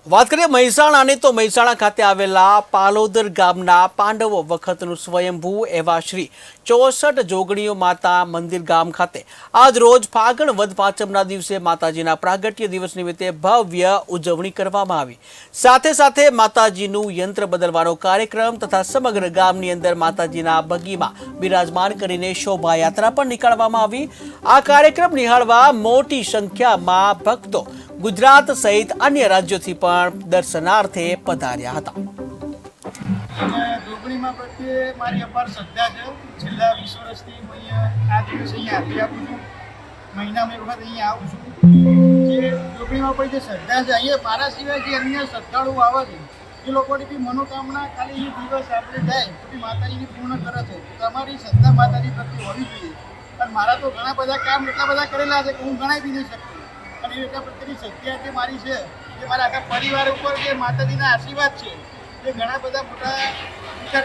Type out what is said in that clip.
વાત કરીએ મહેસાણાની તો મહેસાણા ખાતે આવેલા પાલોદર ગામના પાંડવો વખતનું સ્વયંભૂ એવા શ્રી 64 જોગણીઓ માતા મંદિર ગામ ખાતે આજ રોજ ફાગણ વદ પાંચમના દિવસે માતાજીના પ્રાગટ્ય દિવસ નિમિત્તે ભવ્ય ઉજવણી કરવામાં આવી। સાથે સાથે માતાજીનું યંત્ર બદલવાનો કાર્યક્રમ તથા સમગ્ર ગામની અંદર માતાજીના બગીમાં બિરાજમાન કરીને શોભાયાત્રા પણ નીકાળવામાં આવી। આ કાર્યક્રમ નિહાળવા મોટી સંખ્યામાં ભક્તો ગુજરાત સહિત અન્ય રાજ્યોથી પણ દર્શનાર્થે પધાર્યા હતા। જોગણીમાં પ્રત્યે મારી અપાર શ્રદ્ધા છે। છેલ્લા 20 વર્ષથી હું અહીંયા આ દિવસે અહીંયા હાજરી આપું છું। મહિનામાં એક વખત અહીંયા આવું છું। જે જોગણીમાં પણ જે શ્રદ્ધા છે, અહીંયા મારા સિવાય જે અન્ય શ્રદ્ધાળુઓ આવે છે એ લોકોની બી મનોકામના ખાલી એ દિવસ આપણે જાય તો બી માતાજીની પૂર્ણ કરે છે। તમારી શ્રદ્ધા માતાજી પ્રત્યે હોવી જોઈએ। પણ મારા તો ઘણા બધા કામ એટલા બધા કરેલા છે કે હું ગણાવી બી નહીં શકતો। અને એટલા પ્રત્યેની શ્રદ્ધા જે મારી છે એ મારા આખા પરિવાર ઉપર જે માતાજીના આશીર્વાદ છે એ ઘણા બધા મોટા વિચાર